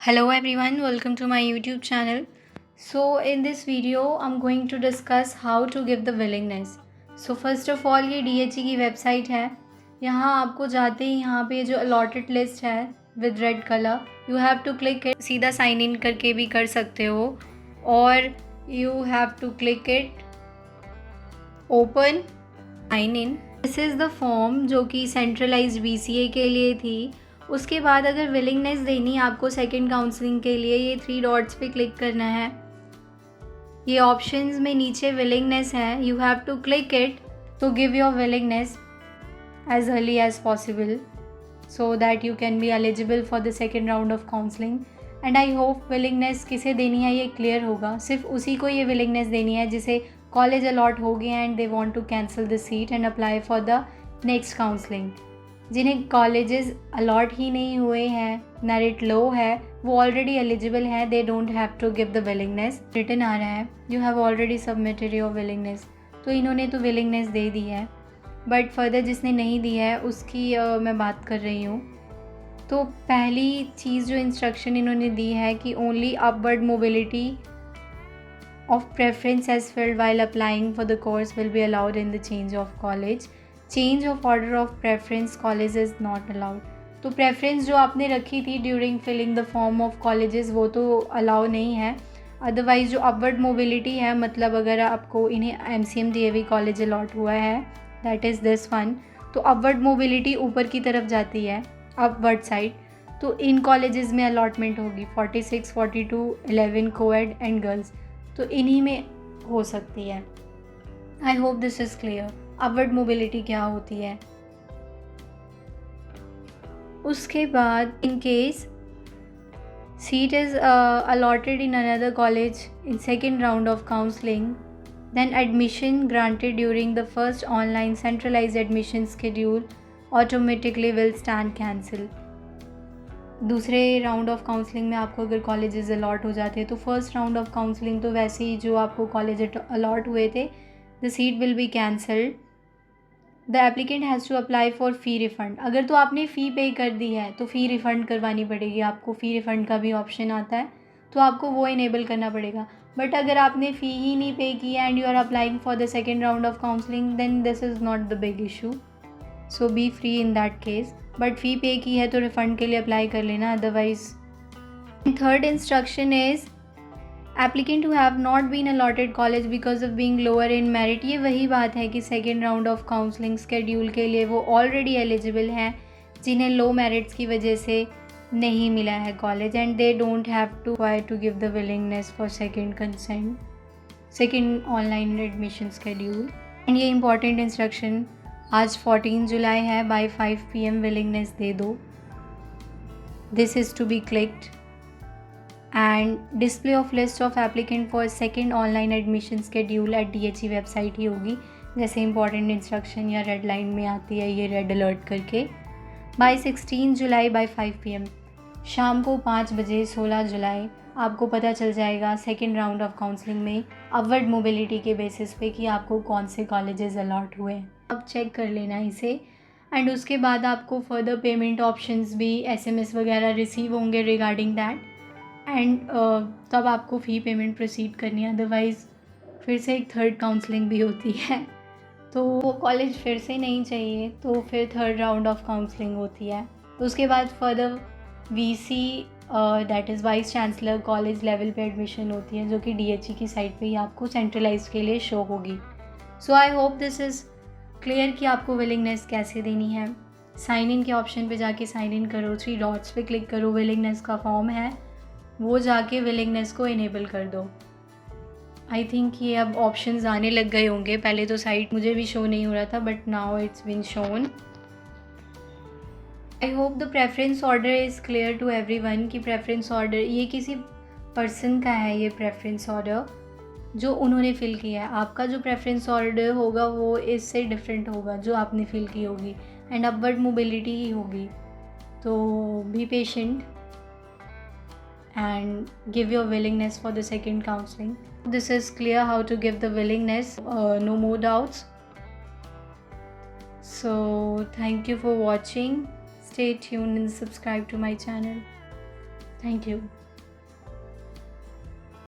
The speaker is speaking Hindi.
Hello everyone, welcome to my YouTube channel. So in this video I'm going to discuss how to give the willingness. So first of all ये DHE की वेबसाइट है. यहाँ आपको जाते ही यहाँ पे जो allotted list है with red color you have to click it. सीधा साइन इन करके भी कर सकते हो और you have to click it open sign in. This is the form जो कि centralized BCA के लिए थी. उसके बाद अगर विलिंगनेस देनी है आपको सेकंड काउंसलिंग के लिए ये 3 डॉट्स पे क्लिक करना है. ये ऑप्शंस में नीचे विलिंगनेस है. You have to click it to give your willingness as early as possible so that you can be eligible for the second round of counselling. And I hope willingness किसे देनी है ये क्लियर होगा. सिर्फ उसी को ये विलिंगनेस देनी है जिसे कॉलेज अलॉट हो गए and they want to cancel the seat and apply for the next counselling. जिन्हें कॉलेजेस अलॉट ही नहीं हुए हैं, मेरिट लो है, वो ऑलरेडी एलिजिबल है, they don't have to give the willingness. Written आ रहा है you have already submitted your willingness. तो इन्होंने तो विलिंगनेस दे दी है बट फर्दर जिसने नहीं दी है उसकी मैं बात कर रही हूँ. तो पहली चीज़ जो इंस्ट्रक्शन इन्होंने दी है कि only upward mobility of preference as filled while applying for the course will be allowed in the change of college. Change of order of preference college is not allowed. तो प्रेफरेंस जो आपने रखी थी during filling the form of colleges वो तो अलाउ नहीं है. अदरवाइज़ जो अपवर्ड मोबिलिटी है मतलब अगर आपको इन्हें MCM DAV कॉलेज अलॉट हुआ है दैट इज़ दिस वन. तो अपवर्ड मोबिलिटी ऊपर की तरफ जाती है अपवर्ड साइड. तो इन कॉलेजेस में अलॉटमेंट होगी 46, 42, 11 कोएड एंड गर्ल्स. तो इन्हीं में हो सकती है. I hope this is clear. Upward mobility क्या होती है. उसके बाद in case seat is allotted in another college in second round of counselling then admission granted during the first online centralised admission schedule automatically will stand cancel. दूसरे राउंड ऑफ काउंसलिंग में आपको अगर कॉलेजेस अलॉट हो जाते हैं तो फर्स्ट राउंड ऑफ काउंसलिंग तो वैसे ही जो आपको कॉलेज अलॉट हुए थे the seat will be cancelled. The applicant has to apply for fee refund. अगर तो आपने फ़ी पे कर दी है तो फ़ी रिफ़ंड करवानी पड़ेगी आपको. फ़ी रिफ़ंड का भी ऑप्शन आता है तो आपको वो इनेबल करना पड़ेगा. बट अगर आपने फ़ी ही नहीं पे की and you are applying for the second round of counselling then this is not the big issue. So be free in that case. But fee pay की है तो रिफ़ंड के लिए अप्लाई कर लेना otherwise. Third instruction is applicant who have not been allotted college because of being lower in merit. ये वही बात है कि second round of counselling schedule के लिए वो ऑलरेडी एलिजिबल हैं जिन्हें लो मेरिट्स की वजह से नहीं मिला है college and they don't have to try to give the willingness for second online admission schedule. And ये इंपॉर्टेंट इंस्ट्रक्शन आज 14 जुलाई है. बाय 5 PM विलिंगनेस दे दो. This is to be clicked and display of list of applicant for second online admission schedule at DHE website ही होगी जैसे इंपॉर्टेंट इंस्ट्रक्शन या रेड लाइन में आती है ये रेड अलर्ट करके. बाय 16 जुलाई बाय 5 PM शाम को 5 बजे 16 जुलाई आपको पता चल जाएगा सेकेंड राउंड ऑफ काउंसलिंग में अपवर्ड मोबिलिटी के बेसिस पे कि आपको कौन से कॉलेजेस अलॉट हुए हैं. आप चेक कर लेना इसे. एंड उसके बाद आपको फर्दर पेमेंट ऑप्शंस भी SMS वगैरह रिसीव होंगे रिगार्डिंग दैट एंड तब आपको फ़ी पेमेंट प्रोसीड करनी है. अदरवाइज़ फिर से एक थर्ड काउंसलिंग भी होती है तो वो कॉलेज फिर से नहीं चाहिए तो फिर थर्ड राउंड ऑफ काउंसलिंग होती है. तो उसके बाद further VC that is vice chancellor college level पे एडमिशन होती है जो कि DHE की साइट पे ही आपको सेंट्रलाइज के लिए शो होगी. So I hope this is clear कि आपको विलिंगनेस कैसे देनी है. साइन इन के ऑप्शन पे जाके साइन इन करो. 3 डॉट्स पे क्लिक करो. विलिंगनेस का फॉर्म है वो जाके विलिंगनेस को इनेबल कर दो. आई थिंक ये अब ऑप्शंस आने लग गए होंगे. पहले तो साइट मुझे भी शो नहीं हो रहा था but now it's been shown. I hope the preference order is clear to everyone कि प्रेफरेंस ऑर्डर ये किसी पर्सन का है. ये प्रेफरेंस ऑर्डर जो उन्होंने फ़िल किया है. आपका जो प्रेफरेंस ऑर्डर होगा वो इससे डिफरेंट होगा जो आपने फ़िल की होगी एंड अपवर्ड मोबिलिटी ही होगी. तो be patient and give your willingness for the second counseling. This is clear how to give the willingness. No more doubts. So thank you for watching. Stay tuned and subscribe to my channel. Thank you.